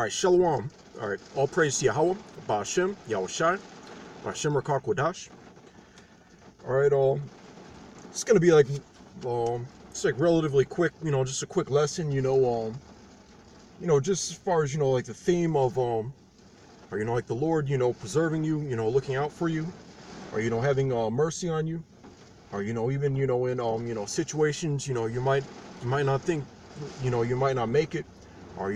All right, Shalom. All right, all praise to Yahweh, Ba'ashem, Yahushai, Ba'ashem Rakak Wadash. All right, it's gonna be like, it's like relatively quick, just a quick lesson, just as far as like the theme of, or like the Lord, preserving you, looking out for you, or having mercy on you, or even in situations, you might not think, you might not make it, or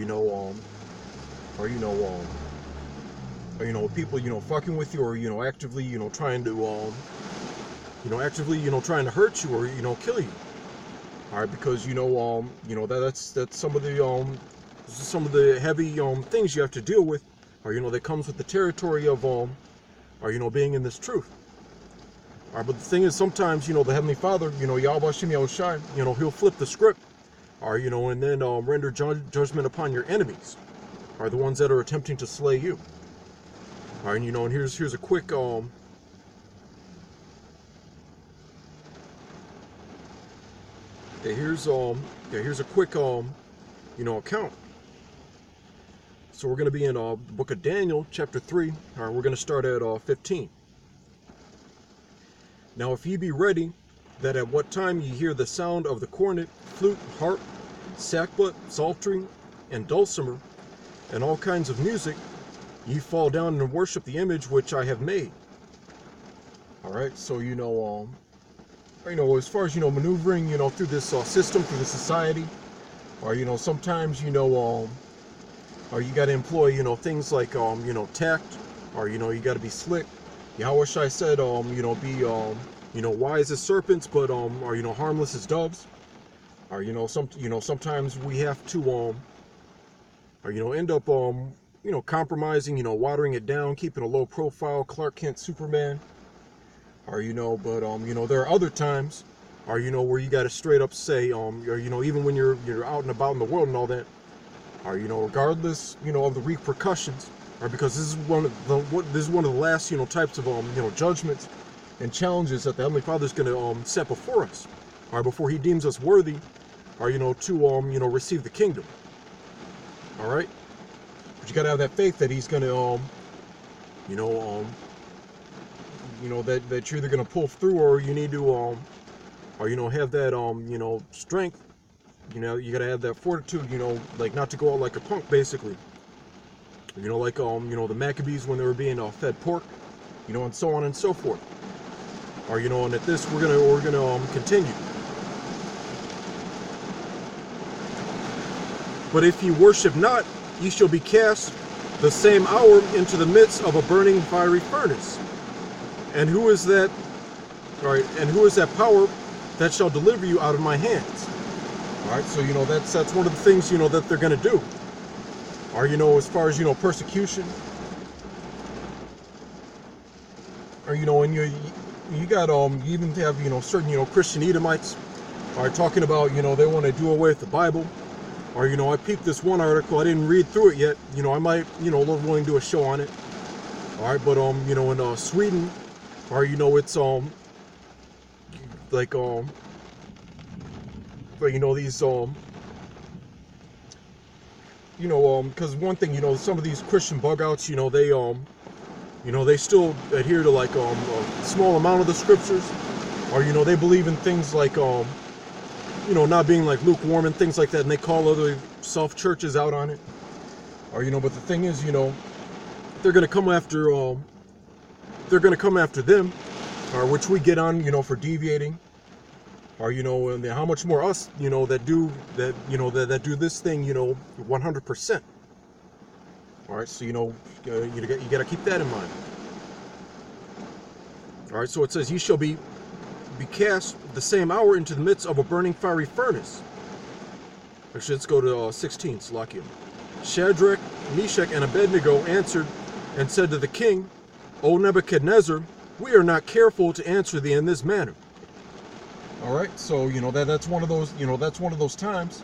people fucking with you, or actively trying to trying to hurt you, or kill you. All right, because that's some of the heavy things you have to deal with, or that comes with the territory of being in this truth. All right, but the thing is, sometimes the Heavenly Father, Yahweh Shem Yahushai, he'll flip the script, or and then render judgment upon your enemies, are the ones that are attempting to slay you. All right, and here's a quick here's a quick account. So we're going to be in the book of Daniel, chapter 3. All right, we're going to start at 15. Now, if ye be ready, that at what time ye hear the sound of the cornet, flute, harp, sackbut, psaltery, and dulcimer, and all kinds of music, ye fall down and worship the image which I have made. All right, so as far as maneuvering through this system, through the society, or sometimes or you got to employ things like tact, or you got to be slick. Yahweh Shai said be wise as serpents, but or harmless as doves. Or sometimes we have to or end up compromising, watering it down, keeping a low profile, Clark Kent Superman. Or but there are other times, or where you got to straight up say, or even when you're out and about in the world and all that, or regardless of the repercussions, or because this is one of the last types of judgments and challenges that the Heavenly Father is going to set before us, or before He deems us worthy, or to receive the kingdom. All right, but you got to have that faith that He's going to that you're either going to pull through, or you need to or have that strength. You got to have that fortitude, like not to go out like a punk, basically. Like the Maccabees when they were being fed pork, and so on and so forth. Or and at this we're gonna continue. But if ye worship not, ye shall be cast the same hour into the midst of a burning fiery furnace. And who is that? All right, and who is that power that shall deliver you out of my hands? All right, so that's one of the things that they're going to do. Or as far as persecution. Or and you got you even have certain Christian Edomites are talking about they want to do away with the Bible. Or I peeped this one article, I didn't read through it yet. I might Lord willing do a show on it. All right, but in Sweden, or it's like but these because one thing some of these Christian bug outs they still adhere to like a small amount of the scriptures, or they believe in things like not being like lukewarm and things like that, and they call other self churches out on it. Or but the thing is they're gonna come after them, or which we get on for deviating. Or and how much more us that do this thing 100%. All right, so you got to keep that in mind. All right, so it says, ye shall be cast the same hour into the midst of a burning fiery furnace. Actually, let's go to 16, Salakia. Shadrach, Meshech, and Abednego answered and said to the king, O Nebuchadnezzar, we are not careful to answer thee in this manner. All right, so that's one of those times,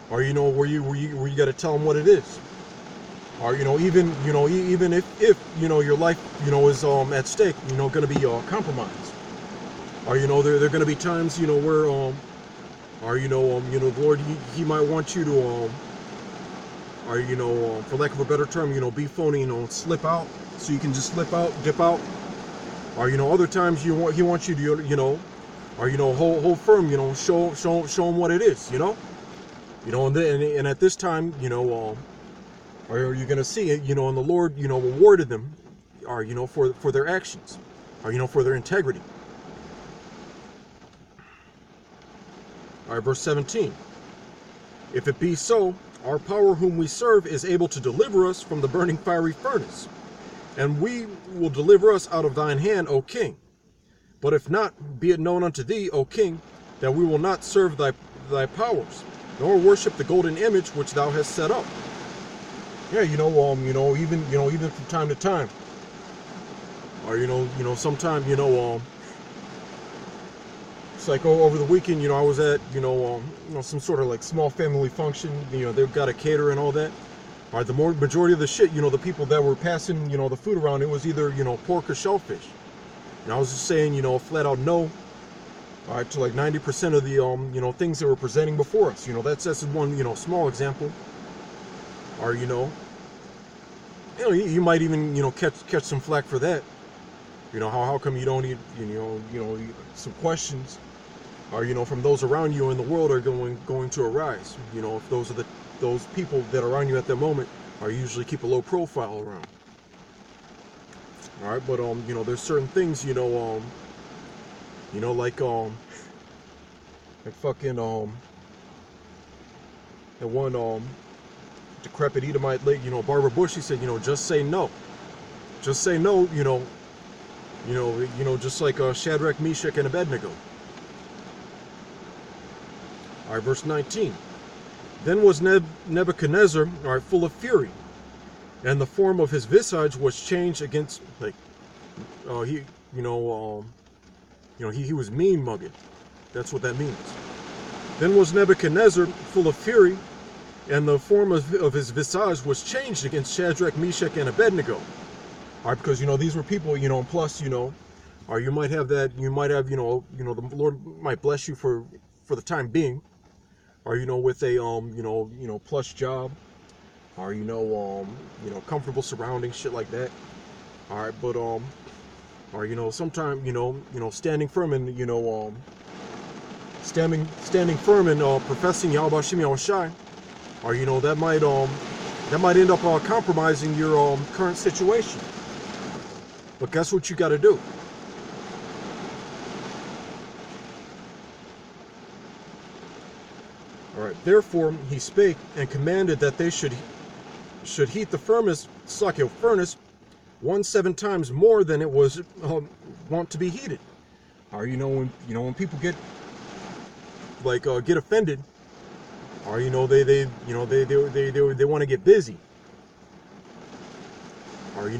or where you got to tell them what it is, or even if your life is at stake, going to be compromised, or there going to be times where or the Lord he might want you to or for lack of a better term, be phony, slip out, so you can just slip out, dip out, or other times he wants you to or hold firm, show him what it is, and at this time, or you're gonna see it, and the Lord, rewarded them, or for their actions, or for their integrity. All right, verse 17. If it be so, our power whom we serve is able to deliver us from the burning fiery furnace, and we will deliver us out of thine hand, O king. But if not, be it known unto thee, O king, that we will not serve thy powers, nor worship the golden image which thou hast set up. Yeah, even from time to time, or sometime, it's like over the weekend, I was at, some sort of like small family function. They've got a caterer and all that. All right, the majority of the shit, the people that were passing, the food around, it was either, pork or shellfish. And I was just saying, flat out no. All right, to like 90% of the, things that were presenting before us. That's one, small example. Or, you might even, catch some flack for that. How come you don't eat, some questions, or from those around you in the world are going to arise. If those people that are around you at that moment are usually keep a low profile around. All right, but there's certain things, like fucking that one decrepit Edomite lady, Barbara Bush, she said, just say no. Just say no, just like Shadrach, Meshech, and Abednego. All right, verse 19. Then was Nebuchadnezzar, all right, full of fury, and the form of his visage was changed against, like, he was mean mugging. That's what that means. Then was Nebuchadnezzar full of fury, and the form of his visage was changed against Shadrach, Meshech, and Abednego. All right, because these were people, and plus, or you might have that, the Lord might bless you for the time being, or with a plush job, or comfortable surroundings, shit like that. All right, but or sometime standing firm and standing firm and professing Yahweh Shem Yahushai, or that might end up compromising your current situation. But guess what you got to do? All right. Therefore he spake and commanded that they should heat the furnace, 7 times more than it was wont to be heated. Or when people get get offended, or they want to get busy, or he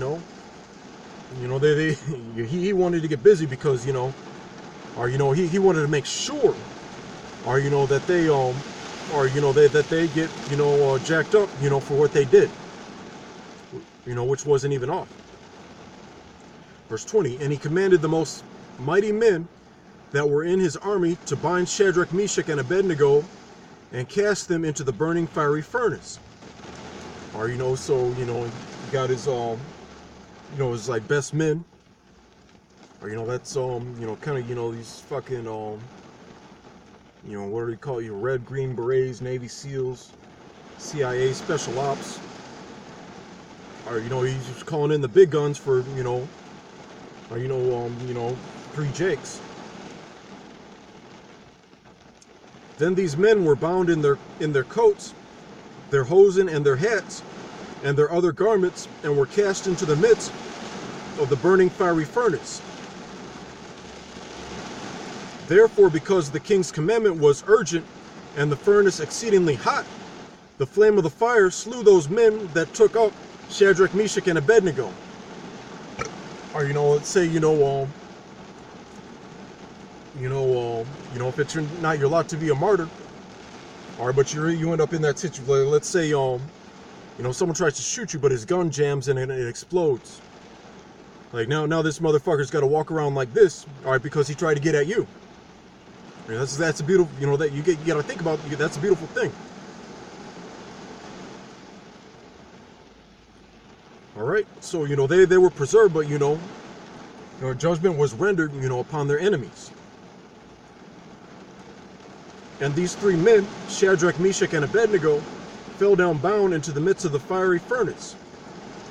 wanted to get busy because or he wanted to make sure, or that they that they get jacked up for what they did, which wasn't even off. Verse 20. And he commanded the most mighty men that were in his army to bind Shadrach, Meshech, and Abednego and cast them into the burning fiery furnace. Or so he got his his like best men, or that's kind of these fucking what do you call you, red, green berets, Navy SEALs, CIA special ops, or he's just calling in the big guns for or 3 Jakes. Then these men were bound in their coats, their hosen, and their hats, and their other garments, and were cast into the midst of the burning fiery furnace. Therefore, because the king's commandment was urgent, and the furnace exceedingly hot, the flame of the fire slew those men that took up Shadrach, Meshech, and Abednego. Or let's say if it's not your lot to be a martyr, or but you end up in that situation. Let's say someone tries to shoot you, but his gun jams and it explodes. Like now this motherfucker's got to walk around like this, all right, because he tried to get at you. That's a beautiful, that you got to think about. That's a beautiful thing. All right, so they were preserved, but judgment was rendered upon their enemies. And these three men, Shadrach, Meshech, and Abednego, fell down bound into the midst of the fiery furnace.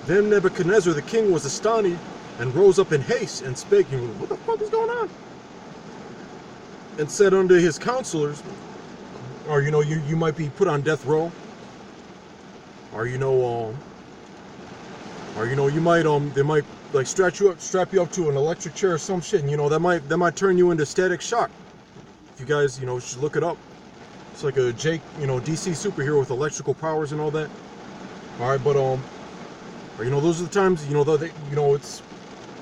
Then Nebuchadnezzar the king was astonished and rose up in haste and spake, what the fuck is going on? And said unto his counselors, or you might be put on death row, or you might they might like strap you up to an electric chair or some shit, and that might turn you into static shock. If you guys should look it up. It's like a Jake DC superhero with electrical powers and all that. All right, but those are the times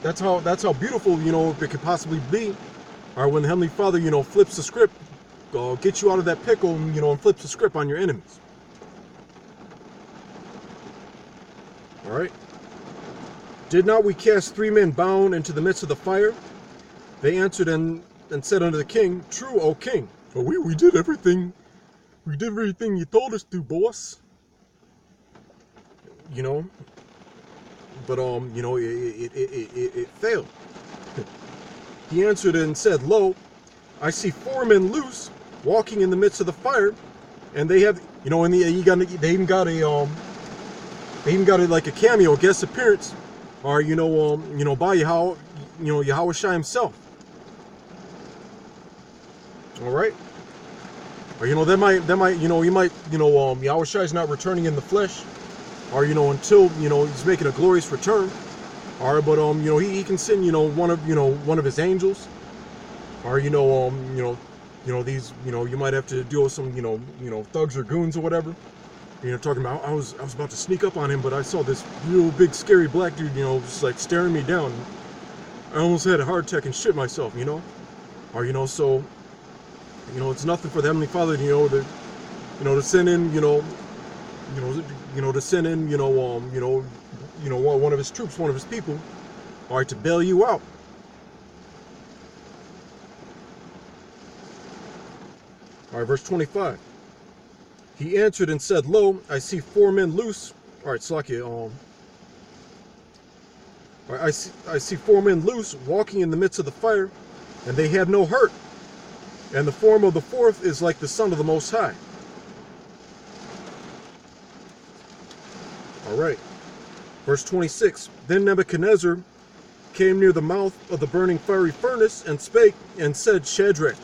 that's how beautiful it could possibly be. All right, when the Heavenly Father flips the script, gets you out of that pickle and flips the script on your enemies. All right. Did not we cast three men bound into the midst of the fire? They answered and said unto the king, True, O king. For we did everything. We did everything you told us to, boss. But it failed. He answered and said, Lo, I see four men loose, walking in the midst of the fire, and they have, they even got a like a cameo guest appearance, or by Yahushua himself. All right. Or Yahushua is not returning in the flesh, or until he's making a glorious return. All right, but he can send one of his angels, or these you might have to deal with some thugs or goons or whatever. Talking about I was about to sneak up on him, but I saw this real big scary black dude just like staring me down. I almost had a heart attack and shit myself, or so it's nothing for the Heavenly Father to send in to send in one of his troops, one of his people, all right, to bail you out. All right, verse 25. He answered and said, Lo, I see four men loose. All right, Slakia. All right, I see four men loose, walking in the midst of the fire, and they have no hurt. And the form of the fourth is like the Son of the Most High. All right. Verse 26. Then Nebuchadnezzar came near the mouth of the burning fiery furnace and spake and said, Shadrach,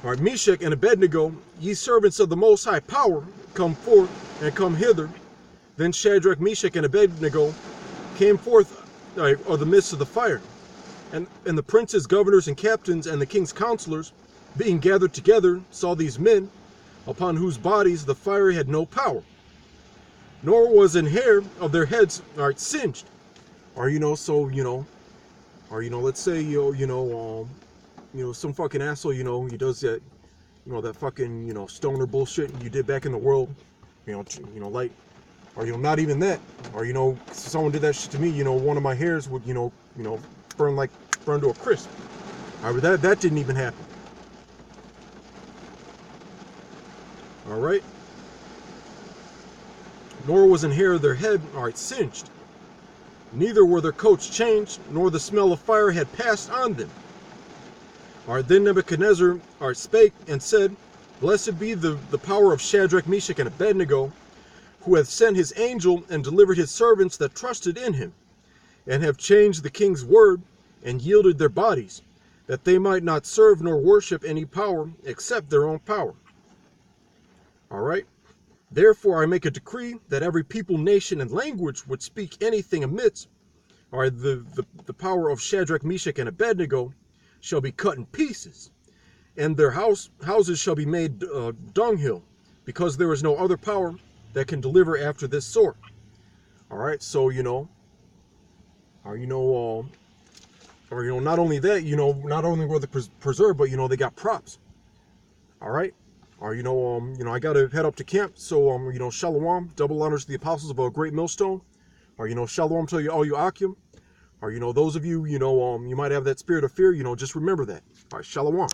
all right, Meshech and Abednego, ye servants of the Most High Power, come forth and come hither. Then Shadrach, Meshech, and Abednego came forth of the midst of the fire. And the princes, governors, and captains, and the king's counselors, being gathered together, saw these men, upon whose bodies the fire had no power, nor was an hair of their heads singed. Or let's say some fucking asshole, he does that, that fucking stoner bullshit you did back in the world, like, or not even that, or someone did that shit to me, one of my hairs would burn to a crisp. All right, that didn't even happen. All right. Nor was an hair of their head singed. Neither were their coats changed, nor the smell of fire had passed on them. All right, then Nebuchadnezzar spake and said, Blessed be the power of Shadrach, Meshech, and Abednego, who hath sent his angel and delivered his servants that trusted in him, and have changed the king's word, and yielded their bodies, that they might not serve nor worship any power except their own power. All right. Therefore I make a decree that every people, nation, and language would speak anything amiss, or the power of Shadrach, Meshech, and Abednego shall be cut in pieces, and their houses shall be made dunghill, because there is no other power that can deliver after this sort. All right, so not only that, not only were they preserved, but they got props. All right. Or I gotta head up to camp, so shalom, double honors to the apostles of a great millstone. Or shalom to all you Akim. Or those of you you might have that spirit of fear, just remember that. All right, shalom.